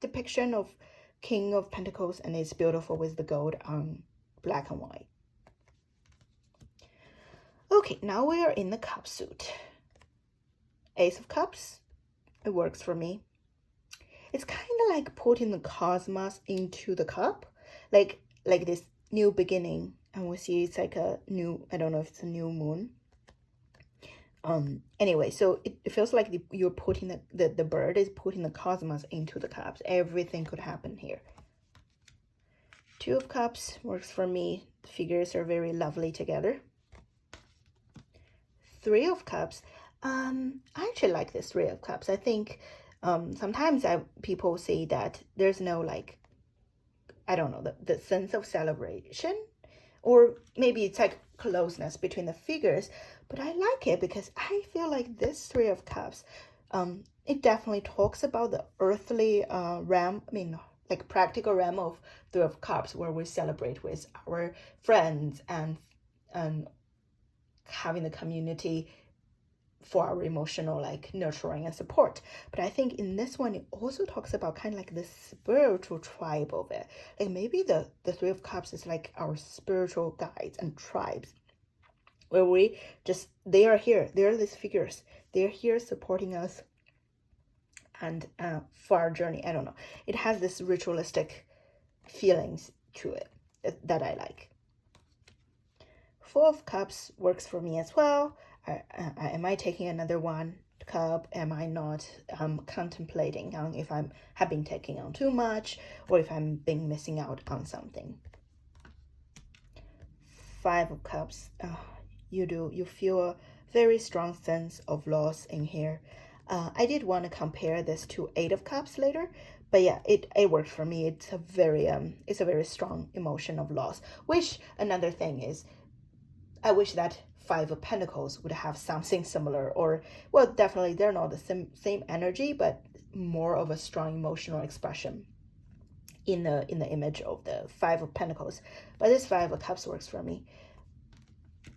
depiction of King of Pentacles, and it's beautiful with the gold on black and white. Okay, now we are in the cup suit. Ace of Cups, it works for me. It's kind of like putting the cosmos into the cup, like this new beginning, and we see it's like a new, I don't know if it's a new moon. Anyway, so it feels like you're putting the bird is putting the cosmos into the cups. Everything could happen here. Two of Cups works for me. The figures are very lovely together. Three of Cups, I actually like this Three of Cups. I think sometimes people say that there's no, like, I don't know, the sense of celebration, or maybe it's like closeness between the figures, but I like it because I feel like this Three of Cups, it definitely talks about the earthly realm, I mean, like practical realm of Three of Cups, where we celebrate with our friends and having the community for our emotional, like, nurturing and support. But I think in this one, it also talks about kind of like the spiritual tribe of it. Like, maybe the Three of Cups is like our spiritual guides and tribes, where we just, they are here, they're these figures, they're here supporting us and for our journey. I don't know, it has this ritualistic feelings to it that I like. Four of Cups works for me as well. Am I taking another one cup? Am I not contemplating on if I have been taking on too much, or if I'm been missing out on something? Five of Cups, you feel a very strong sense of loss in here. I did want to compare this to Eight of Cups later, but yeah, it works for me. It's a very strong emotion of loss. Which, another thing is, I wish that Five of Pentacles would have something similar, or, well, definitely they're not the same energy, but more of a strong emotional expression in the image of the Five of Pentacles. But this Five of Cups works for me.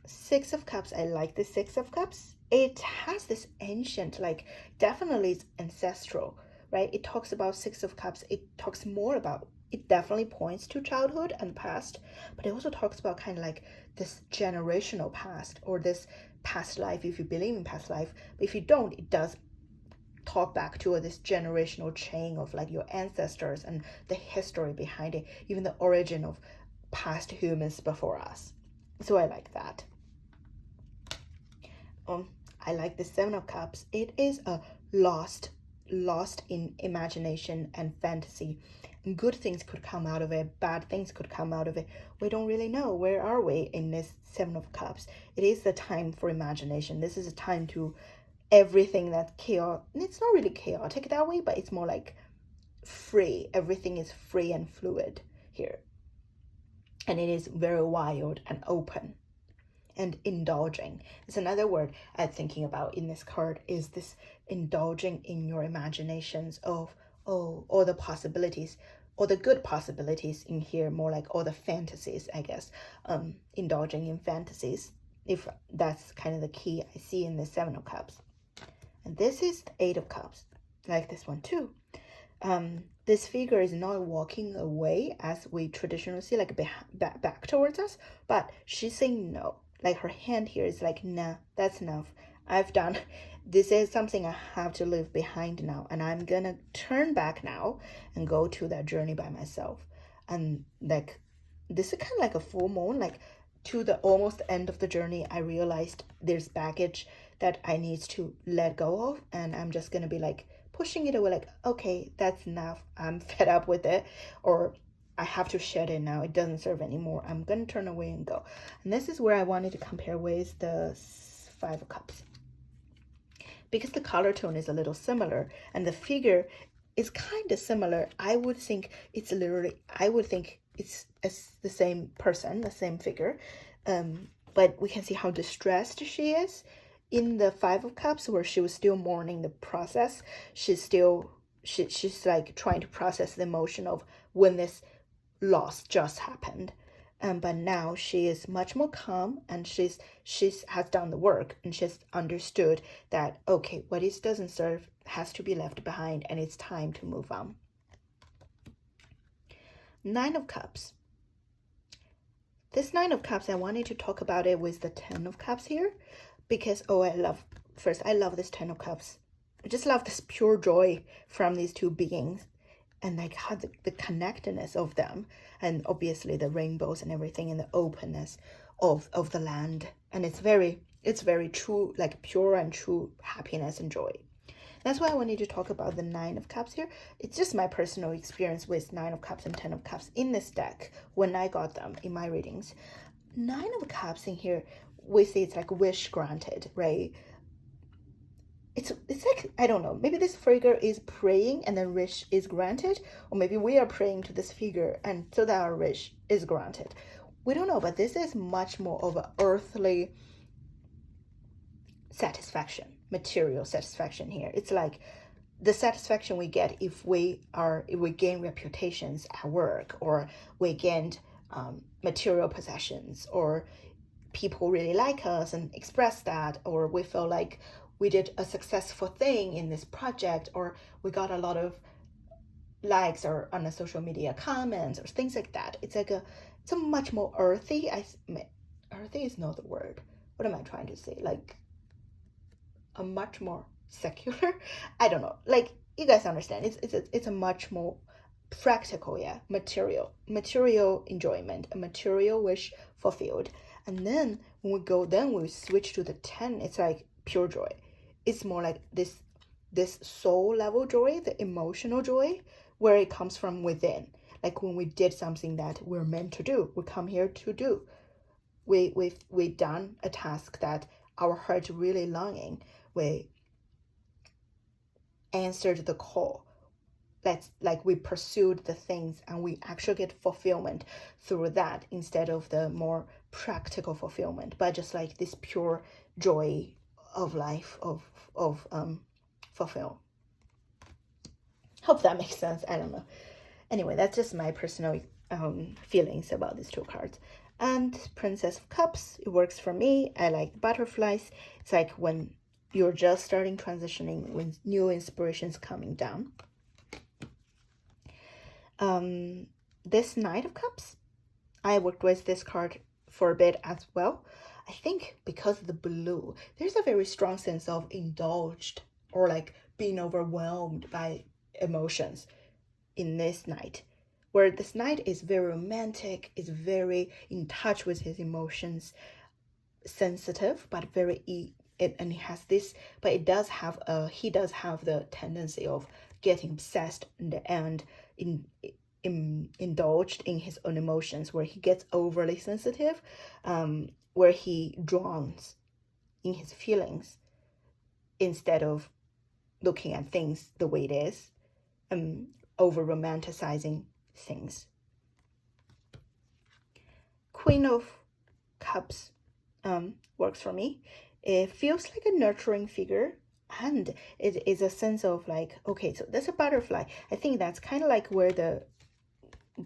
Six of Cups, I like the Six of Cups. It has this ancient, like, definitely it's ancestral, right? It talks about Six of Cups. It talks more about, it definitely points to childhood and past, but it also talks about kind of like this generational past, or this past life, if you believe in past life. But if you don't, it does talk back to this generational chain of, like, your ancestors and the history behind it, even the origin of past humans before us. So I like that. I like the Seven of Cups. It is a lost in imagination and fantasy. Good things could come out of it, bad things could come out of it. We don't really know. Where are we in this Seven of Cups? It is the time for imagination. This is a time to everything that's chaotic. It's not really chaotic that way, but it's more like free. Everything is free and fluid here. And it is very wild and open and indulging. It's another word I'm thinking about in this card, is this indulging in your imaginations of, all the possibilities, or the good possibilities in here, more like all the fantasies, I guess. Indulging in fantasies, if that's kind of the key I see in the Seven of Cups. And this is the Eight of Cups. I like this one too. This figure is not walking away as we traditionally see, like back towards us, but she's saying no. Like her hand here is like, nah, that's enough. I've done. This is something I have to leave behind now, and I'm gonna turn back now and go to that journey by myself. And like, this is kind of like a full moon. Like, to the almost end of the journey, I realized there's baggage that I need to let go of, and I'm just gonna be like pushing it away, like, okay, that's enough. I'm fed up with it, or I have to shed it now. It doesn't serve anymore. I'm gonna turn away and go. And this is where I wanted to compare with the Five of Cups, because the color tone is a little similar and the figure is kind of similar. I would think it's the same person, the same figure, but we can see how distressed she is. In the Five of Cups, where she was still mourning the process, she's like trying to process the emotion of when this loss just happened. But now she is much more calm, and she's has done the work, and she's understood that, okay, what it doesn't serve has to be left behind, and it's time to move on. Nine of Cups. This Nine of Cups, I wanted to talk about it with the Ten of Cups here, because I love this Ten of Cups. I just love this pure joy from these two beings, and like how the connectedness of them, and obviously the rainbows and everything, and the openness of the land. And it's very true, like pure and true happiness and joy. That's why I wanted to talk about the Nine of Cups here. It's just my personal experience with Nine of Cups and Ten of Cups in this deck when I got them in my readings. Nine of Cups in here, we see it's like wish granted, right? It's like, I don't know, maybe this figure is praying and then wish is granted, or maybe we are praying to this figure and so that our wish is granted. We don't know, but this is much more of an earthly satisfaction, material satisfaction here. It's like the satisfaction we get if we gain reputations at work, or we gained material possessions, or people really like us and express that, or we feel like we did a successful thing in this project, or we got a lot of likes or on the social media comments or things like that. It's like it's a much more earthy. Earthy is not the word. What am I trying to say? Like a much more secular. I don't know. Like, you guys understand. It's a much more practical, material enjoyment, a material wish fulfilled. And then when we switch to the 10, it's like pure joy. It's more like this soul level joy, the emotional joy, where it comes from within. Like when we did something that we're meant to do, we come here to do. We've done a task that our heart really longing. We answered the call. That's like we pursued the things, and we actually get fulfillment through that, instead of the more practical fulfillment, but just like this pure joy of life, of fulfill. Hope that makes sense. I don't know. Anyway, that's just my personal feelings about these two cards. And Princess of Cups, it works for me. I like butterflies. It's like when you're just starting transitioning, when new inspirations coming down. This Knight of Cups, I worked with this card for a bit as well. I think because of the blue, there's a very strong sense of indulged, or like being overwhelmed by emotions in this Knight, where this Knight is very romantic, is very in touch with his emotions, sensitive, but and he has this, but he does have the tendency of getting obsessed and indulged in his own emotions, where he gets overly sensitive, where he drowns in his feelings instead of looking at things the way it is, over romanticizing things. Queen of Cups works for me. It feels like a nurturing figure, and it is a sense of like, okay, so there's a butterfly. I think that's kind of like where the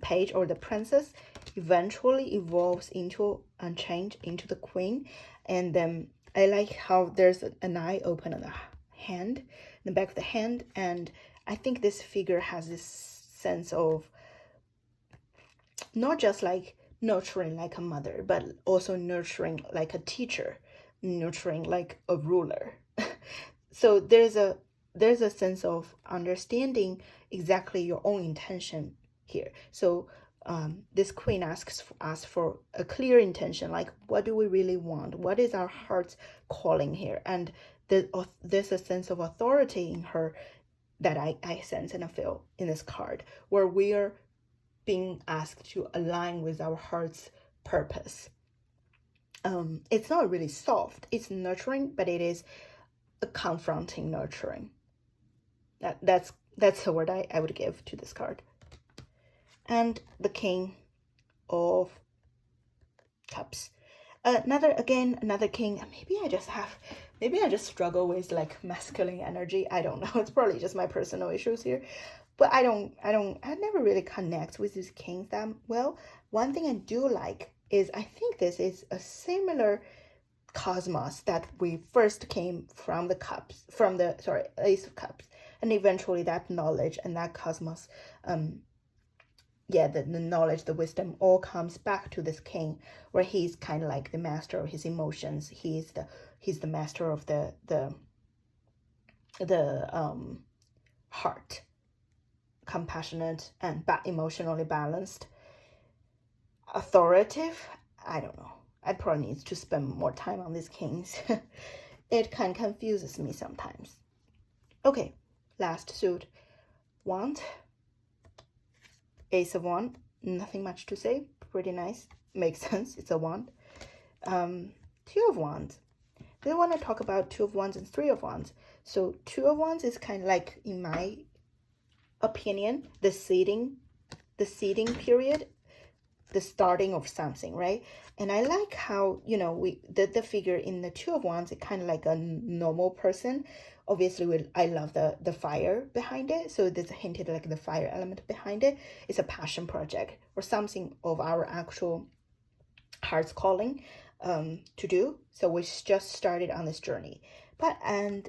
page or the princess eventually evolves into and change into the queen. And then I like how there's an eye open on the hand, in the back of the hand, and I think this figure has this sense of not just like nurturing like a mother, but also nurturing like a teacher, nurturing like a ruler. So there's a sense of understanding exactly your own intention here. So this queen asks us for a clear intention, like what do we really want? What is our heart's calling here? And there's a sense of authority in her that I sense and I feel in this card, where we are being asked to align with our heart's purpose. It's not really soft, it's nurturing, but it is a confronting nurturing. That's the word I would give to this card. And the King of Cups. Another king. Maybe I just struggle with like masculine energy. I don't know. It's probably just my personal issues here. But I never really connect with these kings that well. One thing I do like is I think this is a similar cosmos that we first came from the cups, Ace of Cups, and eventually that knowledge and that cosmos, the knowledge, the wisdom all comes back to this king, where he's kind of like the master of his emotions. He's the master of the heart, compassionate and emotionally balanced, authoritative. I don't know. I probably need to spend more time on these kings. It kind of confuses me sometimes. Okay, last suit. Wand. Ace of Wand. Nothing much to say. Pretty nice. Makes sense. It's a wand. Two of Wands. Then I want to talk about Two of Wands and Three of Wands. So Two of Wands is kind of like, in my opinion, the seeding period, the starting of something, right? And I like how, the figure in the Two of Wands is kind of like a normal person. Obviously, I love the fire behind it. So there's a hinted like the fire element behind it. It's a passion project or something of our actual heart's calling to do. So we just started on this journey. But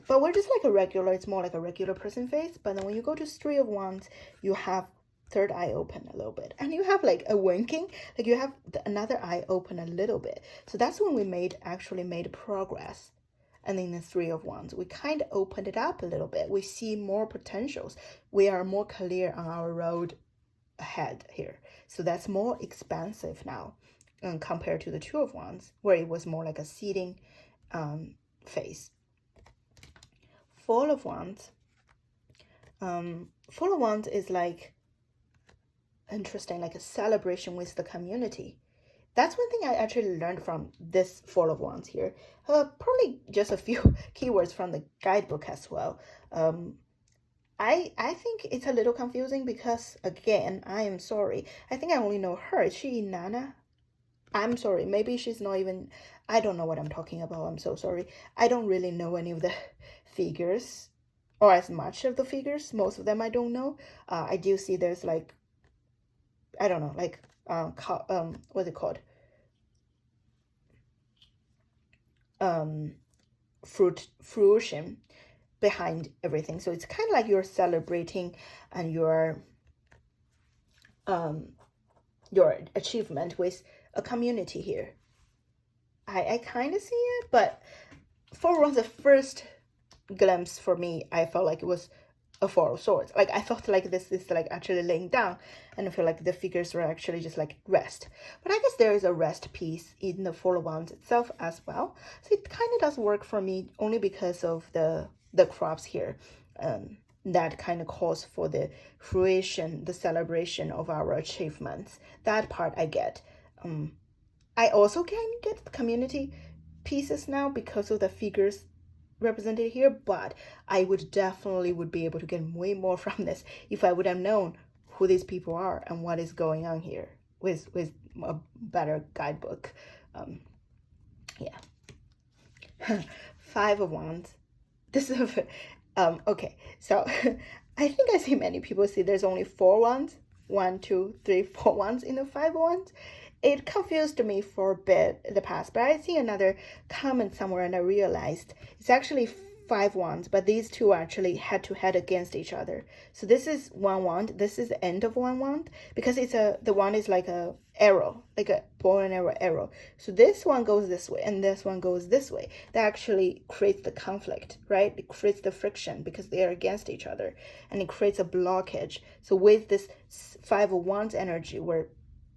we're just like a regular, it's more like a regular person face. But then when you go to Three of Wands, you have third eye open a little bit, and you have like a winking, like you have another eye open a little bit. So that's when we actually made progress. And in the Three of Wands, we kind of opened it up a little bit. We see more potentials. We are more clear on our road ahead here. So that's more expansive now compared to the Two of Wands, where it was more like a seeding phase. Four of Wands. Four of Wands is like interesting, like a celebration with the community. That's one thing I actually learned from this Four of Wands here. Probably just a few keywords from the guidebook as well. I think it's a little confusing because, again, I am sorry. I think I only know her. Is she Nana? I'm sorry. Maybe she's not even... I don't know what I'm talking about. I'm so sorry. I don't really know any of the figures, or as much of the figures. Most of them I don't know. I do see there's like... I don't know, like... what's it called? Fruition behind everything. So it's kind of like you're celebrating and your achievement with a community here. I kind of see it, but for the first glimpse for me, I felt like it was a Four of Swords. Like I thought like this is like actually laying down, and I feel like the figures were actually just like rest. But I guess there is a rest piece in the Four of Wands itself as well. So it kind of does work for me only because of the crops here. That kind of calls for the fruition, the celebration of our achievements. That part I get. I also can get the community pieces now because of the figures represented here, but I would definitely be able to get way more from this if I would have known who these people are and what is going on here with a better guidebook. Five of Wands. This is okay, so I think I see many people see there's only 4 wands. 1, 2, 3, 4 wands in the 5 of Wands. It confused me for a bit in the past, but I see another comment somewhere and I realized it's actually 5 wands, but these two are actually head to head against each other. So this is one wand, this is the end of one wand, because it's the wand is like a arrow, like a bow and arrow. So this one goes this way and this one goes this way. That actually creates the conflict, right? It creates the friction because they are against each other, and it creates a blockage. So with this 5 of wands energy, where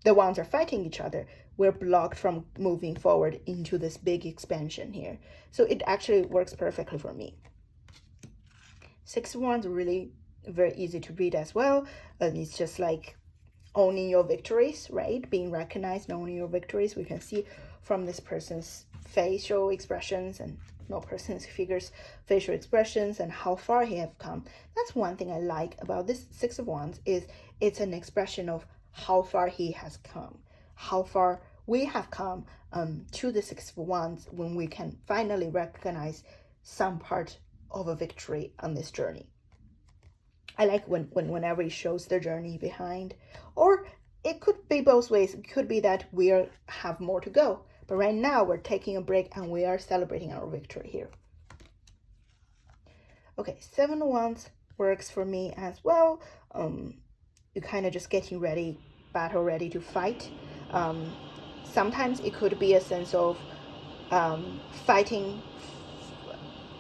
the wands are fighting each other, we're blocked from moving forward into this big expansion here. So it actually works perfectly for me. 6 of wands, really very easy to read as well. It's just like owning your victories, right? Being recognized and owning your victories. We can see from this person's facial expressions, and no person's figures, facial expressions, and how far he have come. That's one thing I like about this 6 of wands, is it's an expression of how far he has come, how far we have come to the 6 of wands, when we can finally recognize some part of a victory on this journey. I like whenever it shows the journey behind, or it could be both ways. It could be that we have more to go, but right now we're taking a break and we are celebrating our victory here. Okay, 7 of wands works for me as well. You're kind of just getting ready, battle ready to fight. Sometimes it could be a sense of fighting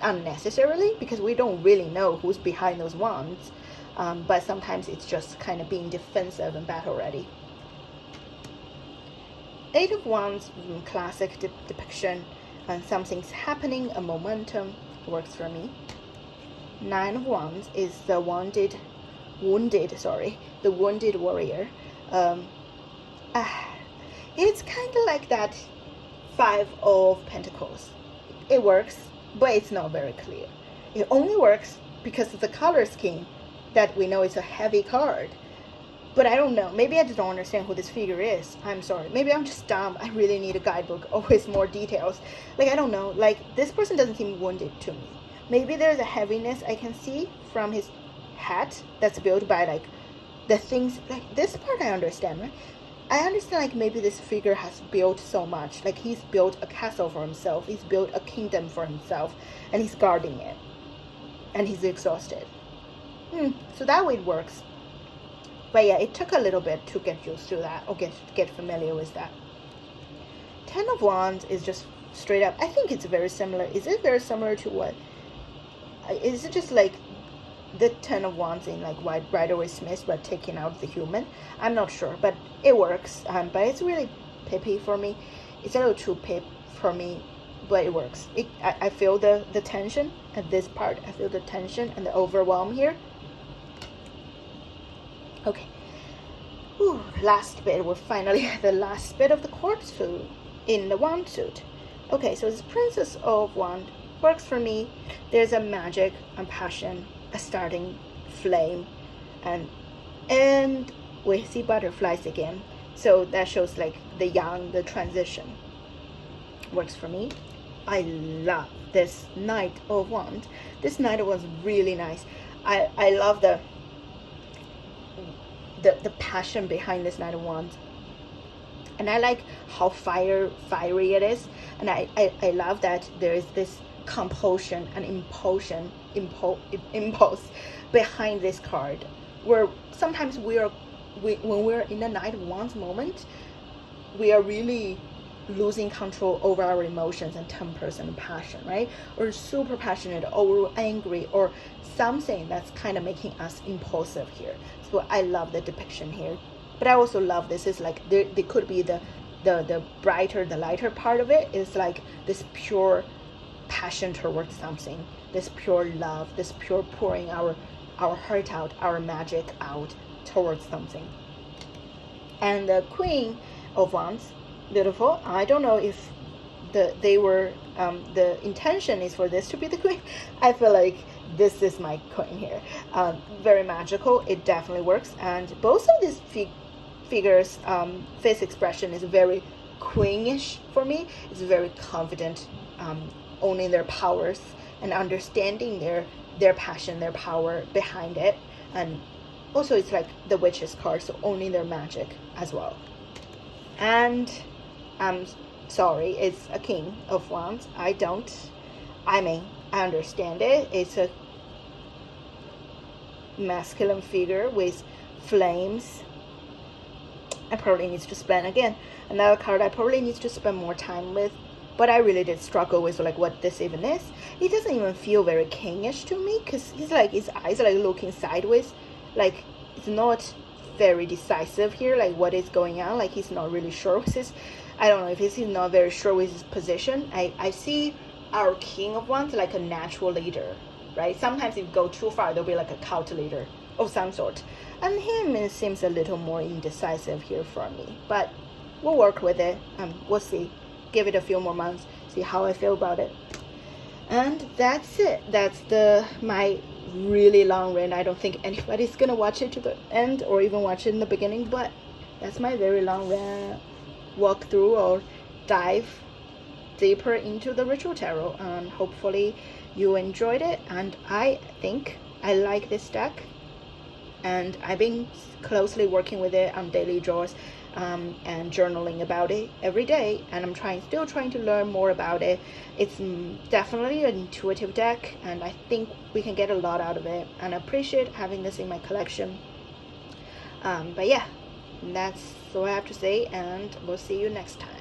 unnecessarily, because we don't really know who's behind those wands. But sometimes it's just kind of being defensive and battle ready. 8 of wands, classic depiction, and something's happening, a momentum, works for me. 9 of wands is the wounded warrior. It's kind of like that 5 of pentacles. It works, but it's not very clear. It only works because of the color scheme, that we know it's a heavy card. But I don't know, maybe I just don't understand who this figure is. I'm sorry, maybe I'm just dumb. I really need a guidebook, always more details. Like, I don't know, like, this person doesn't seem wounded to me. Maybe there's a heaviness I can see from his hat that's built by, like, the things, like, this part I understand, right? I understand, like, maybe this figure has built so much. Like, he's built a castle for himself, he's built a kingdom for himself, and he's guarding it, and he's exhausted. So that way it works. But yeah, it took a little bit to get used to that, or get familiar with that. 10 of wands is just straight up, I think it's very similar. Is it very similar to what? Is it just like the 10 of wands in like Rider-Waite-Smith, but taking out the human? I'm not sure, but it works. But it's really pippy for me. It's a little too pip for me, but it works. I feel the tension at this part. I feel the tension and the overwhelm here. Okay. Ooh, last bit. We're finally at the last bit of the court suit in the wand suit. Okay, so this Princess of Wands works for me. There's a magic and passion, a starting flame, and we see butterflies again. So that shows like the young, the transition. Works for me. I love this Knight of Wands. This Knight was really nice. I love the passion behind this Knight of Wands, and I like how fiery it is, and I love that there is this compulsion and impulse behind this card, where sometimes when we're in the Knight of Wands moment, we are really losing control over our emotions and tempers and passion, right? Or super passionate, or we're angry, or something that's kind of making us impulsive here. So I love the depiction here. But I also love this is like there could be the brighter, the lighter part of it is like this pure passion towards something, this pure love, this pure pouring our heart out, our magic out towards something. And the Queen of Wands, beautiful. I don't know if the intention is for this to be the queen. I feel like this is my queen here. Very magical. It definitely works. And both of these figures face expression is very queenish for me. It's very confident, owning their powers and understanding their passion, their power behind it. And also it's like the Witch's card, so owning their magic as well. And I'm sorry, it's a King of Wands. I I understand it. It's a masculine figure with flames. I probably need to spend, again, another card I probably need to spend more time with. But I really did struggle with like what this even is. It doesn't even feel very kingish to me, because he's like, his eyes are like looking sideways. Like, it's not very decisive here, like what is going on. Like, he's not really sure with his, I don't know if he's not very sure with his position. I see our King of Wands like a natural leader, right? Sometimes if you go too far, there'll be like a cult leader of some sort. And him, it seems a little more indecisive here for me. But we'll work with it. We'll see. Give it a few more months, see how I feel about it. And that's it. That's my really long rant. I don't think anybody's gonna watch it to the end or even watch it in the beginning, but that's my very long rant walk through or dive deeper into the Ritual Tarot, and hopefully you enjoyed it. And I think I like this deck, and I've been closely working with it on daily draws and journaling about it every day, and I'm still trying to learn more about it. It's definitely an intuitive deck, and I think we can get a lot out of it, and I appreciate having this in my collection. But yeah, that's all I have to say, and we'll see you next time.